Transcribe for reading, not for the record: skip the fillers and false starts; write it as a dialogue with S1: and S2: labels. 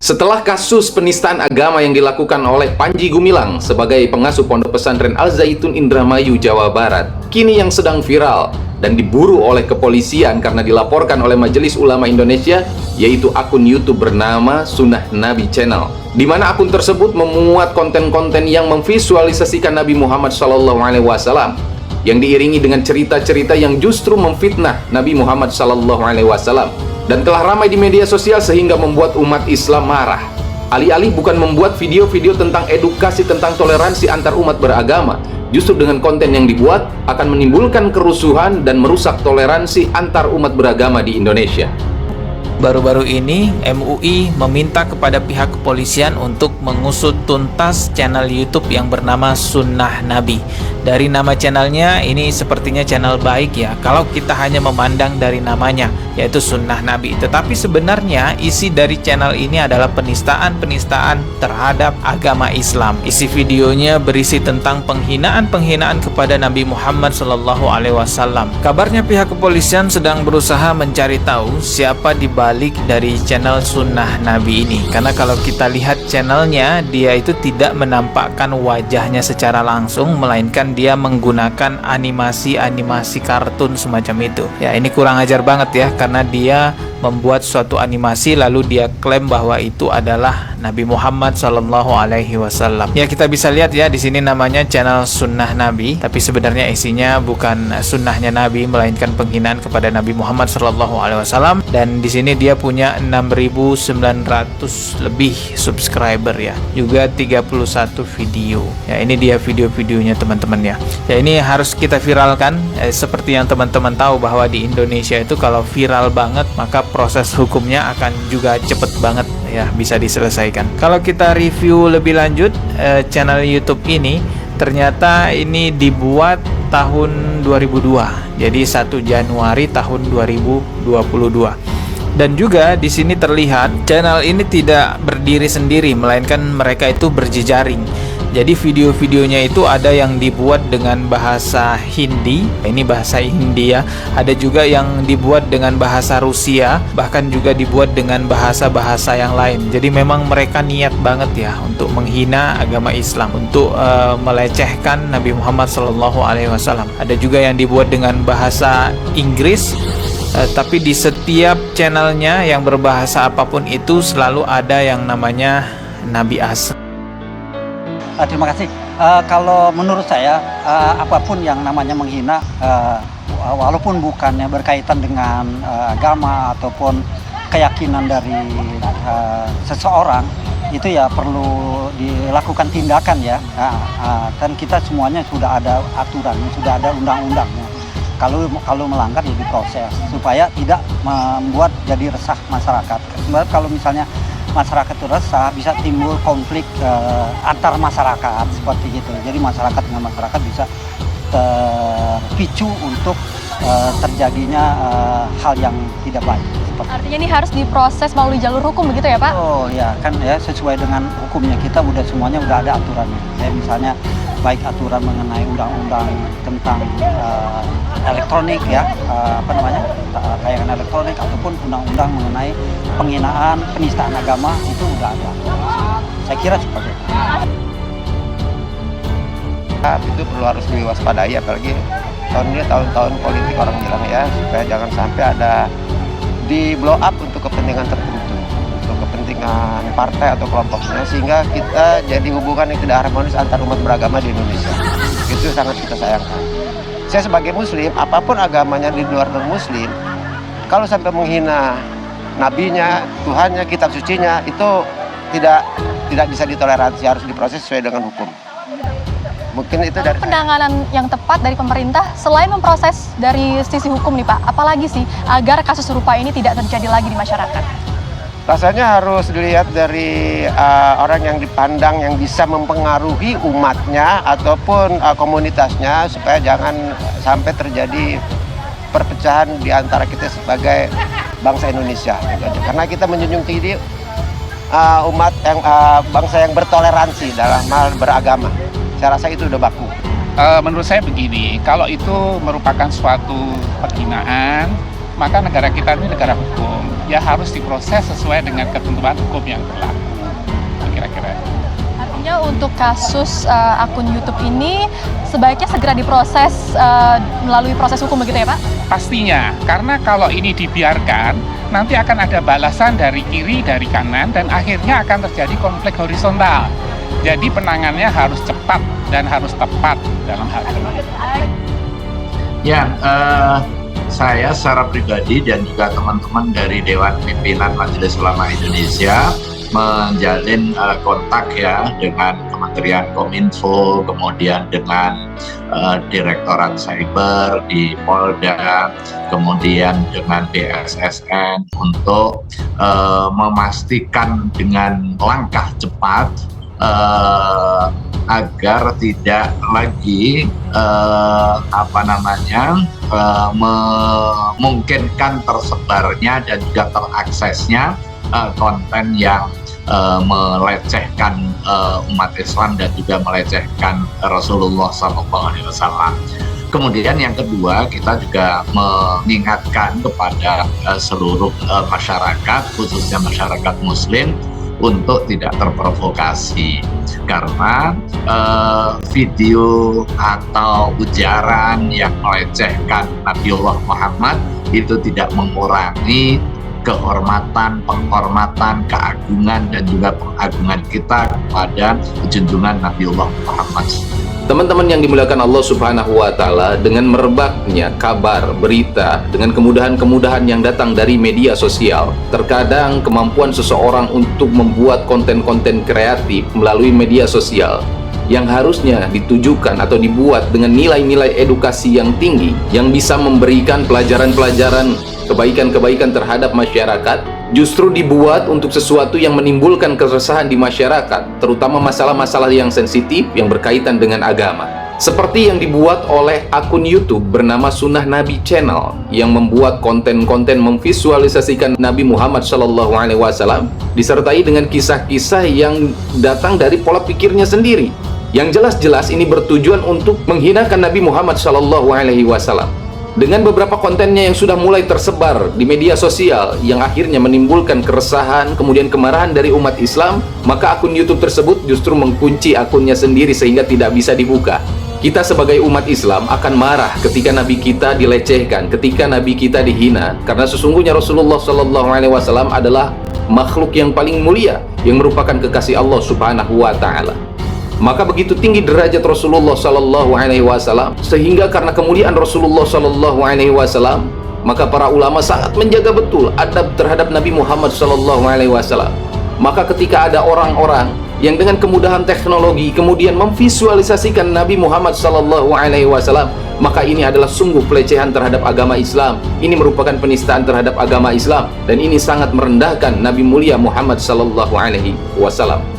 S1: Setelah kasus penistaan agama yang dilakukan oleh Panji Gumilang sebagai pengasuh Pondok Pesantren Al Zaitun Indramayu, Jawa Barat, kini yang sedang viral dan diburu oleh kepolisian karena dilaporkan oleh Majelis Ulama Indonesia, yaitu akun YouTube bernama Sunnah Nabi Channel, di mana akun tersebut memuat konten-konten yang memvisualisasikan Nabi Muhammad SAW yang diiringi dengan cerita-cerita yang justru memfitnah Nabi Muhammad SAW, dan telah ramai di media sosial sehingga membuat umat Islam marah. Alih-alih bukan membuat video-video tentang edukasi tentang toleransi antar umat beragama, justru dengan konten yang dibuat akan menimbulkan kerusuhan dan merusak toleransi antar umat beragama di Indonesia.
S2: Baru-baru ini MUI meminta kepada pihak kepolisian untuk mengusut tuntas channel YouTube yang bernama Sunnah Nabi. Dari nama channelnya ini sepertinya channel baik ya, kalau kita hanya memandang dari namanya, yaitu Sunnah Nabi. Tetapi sebenarnya isi dari channel ini adalah penistaan terhadap agama Islam. Isi videonya berisi tentang penghinaan kepada Nabi Muhammad SAW. Kabarnya pihak kepolisian sedang berusaha mencari tahu siapa di balik dari channel Sunnah Nabi ini. Karena kalau kita lihat channelnya, dia itu tidak menampakkan wajahnya secara langsung, melainkan dia menggunakan animasi kartun semacam itu. Ya, ini kurang ajar banget ya, karena dia membuat suatu animasi lalu dia klaim bahwa itu adalah Nabi Muhammad SAW. Ya, kita bisa lihat ya di sini namanya channel Sunnah Nabi, tapi sebenarnya isinya bukan sunnahnya Nabi, melainkan penghinaan kepada Nabi Muhammad SAW. Dan di sini dia punya 6.900 lebih subscriber ya, juga 31 video. Ya, ini dia video-videonya teman-teman ya. Ya, ini harus kita viralkan. Seperti yang teman-teman tahu bahwa di Indonesia itu kalau viral banget maka proses hukumnya akan juga cepet banget ya, bisa diselesaikan. Kalau kita review lebih lanjut channel YouTube ini, ternyata ini dibuat tahun 2002. Jadi 1 Januari tahun 2022. Dan juga di sini terlihat channel ini tidak berdiri sendiri, melainkan mereka itu berjejaring. Jadi video-videonya itu ada yang dibuat dengan bahasa Hindi, ini bahasa India, ada juga yang dibuat dengan bahasa Rusia, bahkan juga dibuat dengan bahasa-bahasa yang lain. Jadi memang mereka niat banget ya untuk menghina agama Islam, untuk melecehkan Nabi Muhammad SAW. Ada juga yang dibuat dengan bahasa Inggris, tapi di setiap channelnya yang berbahasa apapun itu selalu ada yang namanya Nabi Asr.
S3: Terima kasih. Kalau menurut saya, apapun yang namanya menghina, walaupun bukannya berkaitan dengan agama ataupun keyakinan dari seseorang, itu ya perlu dilakukan tindakan ya. Dan kita semuanya sudah ada aturannya, sudah ada undang-undangnya. Kalau melanggar ya diproses supaya tidak membuat jadi resah masyarakat. Sebab kalau misalnya masyarakat itu resah, bisa timbul konflik antar masyarakat seperti gitu. Jadi masyarakat dengan masyarakat bisa terpicu untuk terjadinya hal yang tidak baik.
S4: Artinya ini harus diproses melalui jalur hukum begitu ya Pak?
S3: Oh ya, kan ya sesuai dengan hukumnya, kita semuanya udah ada aturannya. Ya, misalnya baik aturan mengenai undang-undang tentang elektronik ya, tayangan elektronik, ataupun undang-undang mengenai penghinaan, penistaan agama, itu udah ada. Saya kira seperti itu.
S5: Itu perlu harus diwaspadai, apalagi tahun ini tahun-tahun politik orang bilang ya, supaya jangan sampai ada di blow up untuk kepentingan tertentu, untuk kepentingan partai atau kelompoknya, sehingga kita jadi hubungan yang tidak harmonis antar umat beragama di Indonesia. Itu sangat kita sayangkan. Saya sebagai muslim, apapun agamanya di luar non-muslim, kalau sampai menghina nabinya, Tuhannya, kitab sucinya, itu tidak bisa ditoleransi, harus diproses sesuai dengan hukum. Mungkin itu dari
S4: penanganan yang tepat dari pemerintah selain memproses dari sisi hukum nih Pak, apalagi sih agar kasus serupa ini tidak terjadi lagi di masyarakat?
S5: Rasanya harus dilihat dari orang yang dipandang yang bisa mempengaruhi umatnya ataupun komunitasnya, supaya jangan sampai terjadi perpecahan di antara kita sebagai bangsa Indonesia. Karena kita menjunjung tinggi umat yang bangsa yang bertoleransi dalam hal beragama. Saya rasa itu udah baku.
S6: Menurut saya begini, kalau itu merupakan suatu penghinaan maka negara kita ini negara hukum, ya harus diproses sesuai dengan ketentuan hukum yang berlaku. Kira-kira.
S4: Artinya untuk kasus akun YouTube ini sebaiknya segera diproses melalui proses hukum begitu ya Pak?
S6: Pastinya, karena kalau ini dibiarkan, nanti akan ada balasan dari kiri, dari kanan, dan akhirnya akan terjadi konflik horizontal. Jadi penanganannya harus cepat dan harus tepat dalam hal ini.
S7: Ya, saya secara pribadi dan juga teman-teman dari Dewan Pimpinan Majelis Ulama Indonesia menjalin kontak ya dengan Kementerian Kominfo, kemudian dengan Direktorat Cyber di Polda, kemudian dengan BSSN untuk memastikan dengan langkah cepat agar tidak lagi memungkinkan tersebarnya dan juga teraksesnya konten yang melecehkan umat Islam dan juga melecehkan Rasulullah SAW. Kemudian yang kedua, kita juga mengingatkan kepada seluruh masyarakat, khususnya masyarakat Muslim, untuk tidak terprovokasi, karena video atau ujaran yang melecehkan Nabiullah Muhammad itu tidak mengurangi kehormatan, penghormatan, keagungan, dan juga pengagungan kita kepada junjungan Nabiullah Muhammad.
S1: Teman-teman yang dimuliakan Allah Subhanahu wa Ta'ala, dengan merebaknya kabar, berita, dengan kemudahan-kemudahan yang datang dari media sosial, terkadang kemampuan seseorang untuk membuat konten-konten kreatif melalui media sosial yang harusnya ditujukan atau dibuat dengan nilai-nilai edukasi yang tinggi, yang bisa memberikan pelajaran-pelajaran kebaikan-kebaikan terhadap masyarakat, justru dibuat untuk sesuatu yang menimbulkan keresahan di masyarakat, terutama masalah-masalah yang sensitif yang berkaitan dengan agama. Seperti yang dibuat oleh akun YouTube bernama Sunnah Nabi Channel, yang membuat konten-konten memvisualisasikan Nabi Muhammad SAW disertai dengan kisah-kisah yang datang dari pola pikirnya sendiri, yang jelas-jelas ini bertujuan untuk menghinakan Nabi Muhammad SAW. Dengan beberapa kontennya yang sudah mulai tersebar di media sosial yang akhirnya menimbulkan keresahan kemudian kemarahan dari umat Islam, maka akun YouTube tersebut justru mengunci akunnya sendiri sehingga tidak bisa dibuka. Kita sebagai umat Islam akan marah ketika Nabi kita dilecehkan, ketika Nabi kita dihina, karena sesungguhnya Rasulullah SAW adalah makhluk yang paling mulia, yang merupakan kekasih Allah Subhanahu wa Ta'ala. Maka begitu tinggi derajat Rasulullah SAW, sehingga karena kemuliaan Rasulullah SAW, maka para ulama sangat menjaga betul adab terhadap Nabi Muhammad SAW. Maka ketika ada orang-orang yang dengan kemudahan teknologi kemudian memvisualisasikan Nabi Muhammad SAW, maka ini adalah sungguh pelecehan terhadap agama Islam. Ini merupakan penistaan terhadap agama Islam, dan ini sangat merendahkan Nabi mulia Muhammad SAW.